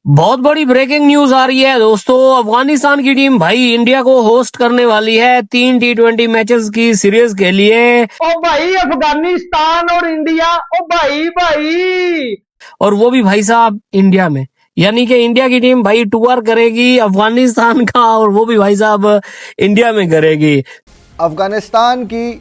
बहुत बड़ी breaking news आ रही है दोस्तों। अफगानिस्तान की टीम भाई इंडिया को होस्ट करने वाली है 3 T20 मैचेस की सीरीज के लिए। ओ भाई अफगानिस्तान और इंडिया। ओ भाई भाई और वो भी भाई साहब इंडिया में, यानी कि इंडिया की टीम भाई टूर करेगी अफगानिस्तान का, और वो भी भाई साहब इंडिया में करेगी। अफगानिस्तान की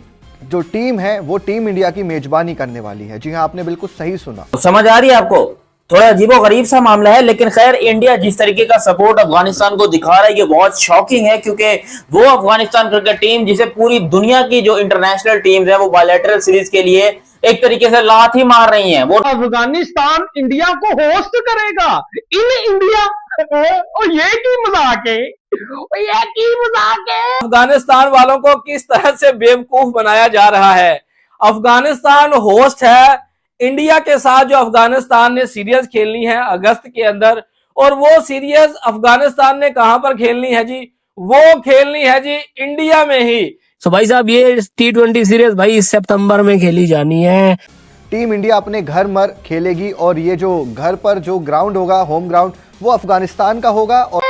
जो टीम है वो टीम इंडिया की मेजबानी करने वाली है। जी हाँ, आपने बिल्कुल सही सुना। समझ आ रही है आपको? थोड़ा अजीबो गरीब सा मामला है, लेकिन खैर इंडिया जिस तरीके का सपोर्ट अफगानिस्तान को दिखा रहा है ये बहुत शॉकिंग है, क्योंकि वो अफगानिस्तान क्रिकेट टीम जिसे पूरी दुनिया की जो इंटरनेशनल टीम्स है वो बायलैटरल सीरीज के लिए एक तरीके से लात ही मार रही हैं। वो अफगानिस्तान इंडिया को होस्ट करेगा इन इंडिया। और ये की मजाक है, ओ ये की मजाक है। अफगानिस्तान वालों को किस तरह से बेवकूफ बनाया जा रहा है। अफगानिस्तान होस्ट है इंडिया के साथ, जो अफगानिस्तान ने सीरीज खेलनी है अगस्त के अंदर, और वो सीरीज अफगानिस्तान ने कहां पर खेलनी है जी? वो खेलनी है जी इंडिया में ही। तो भाई साहब ये T20 सीरीज भाई सितंबर में खेली जानी है। टीम इंडिया अपने घर मर खेलेगी और ये जो घर पर जो ग्राउंड होगा, होम ग्राउंड, वो अफगानिस्तान का होगा। और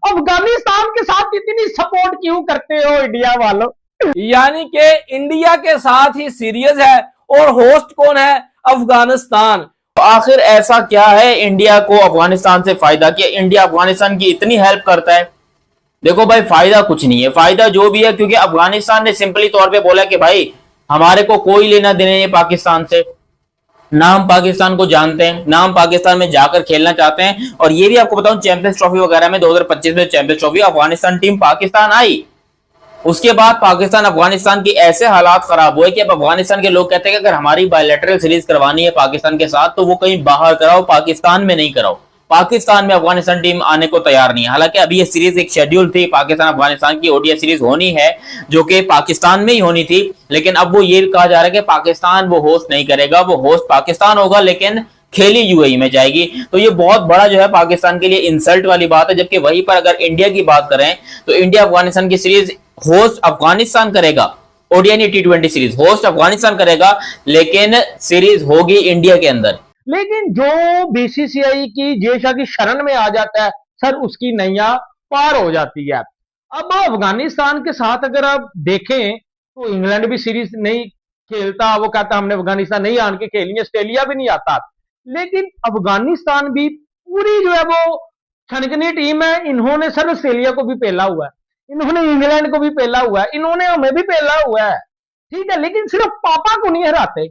अफगानिस्तान के साथ इतनी सपोर्ट क्यों करते हो इंडिया वालों? यानी कि इंडिया के साथ ही सीरीज है और होस्ट कौन है? अफगानिस्तान। तो आखिर ऐसा क्या है इंडिया को अफगानिस्तान से फायदा कि इंडिया अफगानिस्तान की इतनी हेल्प करता है? देखो भाई, फायदा कुछ नहीं है। फायदा जो भी है, क्योंकि अफगानिस्तान ने सिंपली तौर पे बोला कि भाई हमारे को कोई लेना देना नहीं पाकिस्तान से, ना हम पाकिस्तान को जानते हैं, ना हम पाकिस्तान में जाकर खेलना चाहते हैं। और ये भी आपको बताऊं, चैंपियंस ट्रॉफी वगैरह में 2025 में champions trophy Afghanistan team Pakistan आई, उसके बाद पाकिस्तान अफगानिस्तान की ऐसे हालात खराब हुए कि अब अफगानिस्तान के लोग कहते हैं कि अगर हमारी बायलैटरल सीरीज करवानी है पाकिस्तान के साथ तो वो कहीं बाहर कराओ, पाकिस्तान में नहीं कराओ। पाकिस्तान में अफगानिस्तान टीम आने को तैयार नहीं है। हालांकि अभी ये सीरीज एक शेड्यूल थी, पाकिस्तान अफगानिस्तान की ओडीआई सीरीज होनी है जो कि पाकिस्तान में ही होनी थी, लेकिन अब वो ये कहा जा रहा है कि पाकिस्तान वो होस्ट नहीं करेगा, वो होस्ट पाकिस्तान होगा लेकिन खेली यूएई में जाएगी। तो ये बहुत बड़ा जो है पाकिस्तान के लिए इंसल्ट वाली बात है। जबकि वहीं पर अगर इंडिया की बात करें तो इंडिया अफगानिस्तान की सीरीज होस्ट अफगानिस्तान करेगा, ODI T20 series host Afghanistan करेगा, लेकिन सीरीज होगी इंडिया के अंदर। लेकिन जो बीसीसीआई की जेशा की शरण में आ जाता है सर, उसकी नैया पार हो जाती है। अब अफगानिस्तान के साथ अगर आप देखें तो इंग्लैंड भी सीरीज नहीं खेलता, वो कहता हमने अफगानिस्तान नहीं आन के खेलनी है, ऑस्ट्रेलिया भी नहीं आता। लेकिन अफगानिस्तान भी पूरी जो है वो छनकनी टीम है। इन्होंने सर ऑस्ट्रेलिया को भी पेला हुआ है, इन्होंने इंग्लैंड को भी पेला हुआ है, इन्होंने हमें भी पेला हुआ है, ठीक है। लेकिन सिर्फ पापा को नहीं हराते।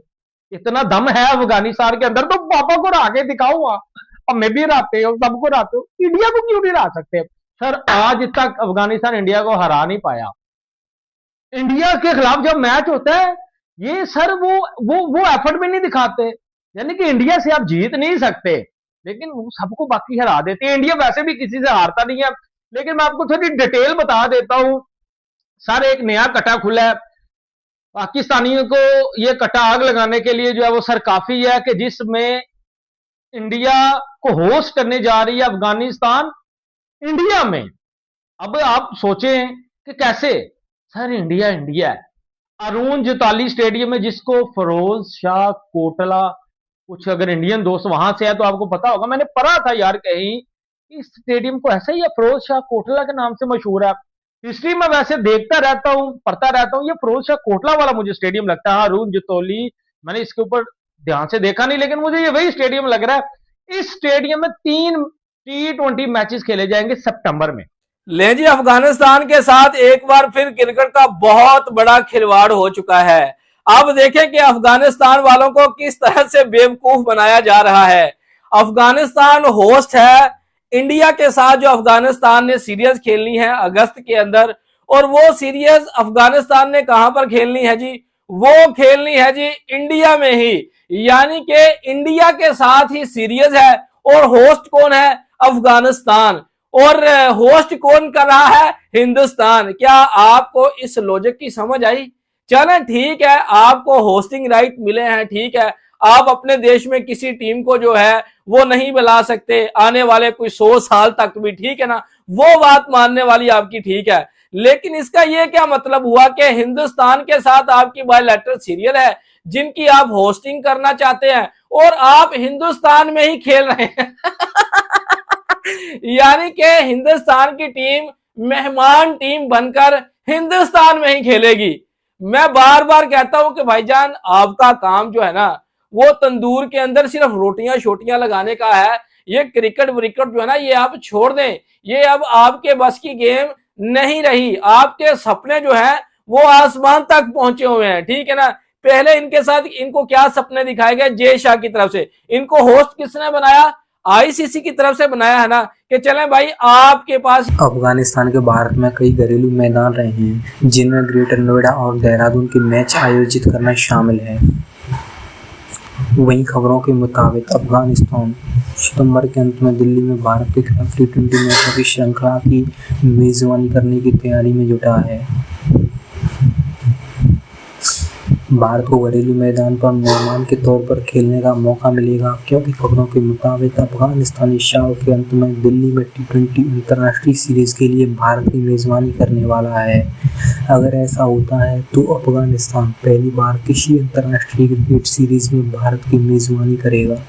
इतना दम है अफगानिस्तान के अंदर तो पापा को हरा के दिखाओ। हमें भी हराते हो, सबको हराते हो, इंडिया को क्यों नहीं हरा सकते? सर आज तक अफगानिस्तान इंडिया को हरा नहीं पाया। इंडिया के खिलाफ जब मैच होता है ये सर वो एफर्ट भी नहीं दिखाते, यानी कि इंडिया से आप जीत नहीं सकते, लेकिन वो सबको बाकी हरा देते हैं। इंडिया वैसे भी किसी से हारता नहीं है। लेकिन मैं आपको थोड़ी डिटेल बता देता हूं। सर एक नया कटा खुला है पाकिस्तानियों को, ये कटा आग लगाने के लिए जो है वो सर काफी है कि जिसमें इंडिया को होस्ट करने जा रही है अफगानिस्तान इंडिया में। अब आप सोचें कि कैसे? सर इंडिया इंडिया है। अरुण जोताली स्टेडियम में, जिसको फरोज शाह कोटला, कुछ अगर इंडियन दोस्त वहां से है तो आपको पता होगा, मैंने पढ़ा था यार कहीं इस स्टेडियम को ऐसा ही है, फरोज शाह कोटला के नाम से मशहूर है। हिस्ट्री में वैसे देखता रहता हूं, पढ़ता रहता हूं, ये फरोज शाह कोटला वाला मुझे स्टेडियम लगता है। अरुण जोताली मैंने इसके ऊपर ध्यान से देखा नहीं, लेकिन मुझे ये वही स्टेडियम लग रहा है। इस स्टेडियम में 3 T20 मैचेस खेले जाएंगे सितंबर में। ले जी, अफगानिस्तान के साथ एक बार फिर क्रिकेट का बहुत बड़ा खिलवाड़ हो चुका है। अब देखें कि अफगानिस्तान वालों को किस तरह से बेवकूफ बनाया जा रहा है। अफगानिस्तान होस्ट है इंडिया के साथ, जो अफगानिस्तान ने सीरीज खेलनी है अगस्त के अंदर, और वो सीरीज अफगानिस्तान ने कहां पर खेलनी है जी? वो खेलनी है जी इंडिया में ही, यानी कि इंडिया के साथ ही सीरीज है और होस्ट कौन है? अफगानिस्तान। और होस्ट कौन कर रहा है? हिंदुस्तान। क्या आपको इस लॉजिक की समझ आई? चलें ठीक है, आपको होस्टिंग राइट मिले हैं, ठीक है, आप अपने देश में किसी टीम को जो है वो नहीं बुला सकते आने वाले कोई 100 साल तक भी, ठीक है ना, वो बात मानने वाली आपकी ठीक है। लेकिन इसका ये क्या मतलब हुआ कि हिंदुस्तान के साथ आपकी बायलैटरल सीरीज है, जिनकी आप होस्टिंग करना चाहते हैं और आप हिंदुस्तान में ही खेल रहे हैं। यानी कि हिंदुस्तान की टीम मेहमान टीम बनकर हिंदुस्तान में ही खेलेगी। मैं बार बार कहता हूं कि भाईजान आपका काम जो है ना वो तंदूर के अंदर सिर्फ रोटियां शोटियां लगाने का है। ये क्रिकेट व्रिकेट जो है ना ये आप छोड़ दें, ये अब आपके बस की गेम नहीं रही। आपके सपने जो है वो आसमान तक पहुंचे हुए हैं, ठीक है ना। पहले इनके साथ इनको क्या सपने दिखाए गए जय शाह की तरफ से, इनको होस्ट किसने बनाया, आईसीसी की तरफ से बनाया है ना, कि चलें भाई आपके पास। अफगानिस्तान के भारत में कई घरेलू मैदान रहे हैं जिनमें ग्रेटर नोएडा और देहरादून के मैच आयोजित करना शामिल है। वहीं खबरों के मुताबिक अफगानिस्तान सितंबर के अंत में दिल्ली में भारत के खिलाफ T20 मैचों की श्रृंखला की मेजबानी करने की तैयारी में जुटा है। भारत को घरेलू मैदान पर मेहमान के तौर पर खेलने का मौका मिलेगा, क्योंकि खबरों के मुताबिक अफगानिस्तान इस साल के अंत में दिल्ली में T20 अंतर्राष्ट्रीय सीरीज के लिए भारत की मेजबानी करने वाला है। अगर ऐसा होता है तो अफगानिस्तान पहली बार किसी अंतर्राष्ट्रीय क्रिकेट सीरीज में भारत की मेजबानी करेगा।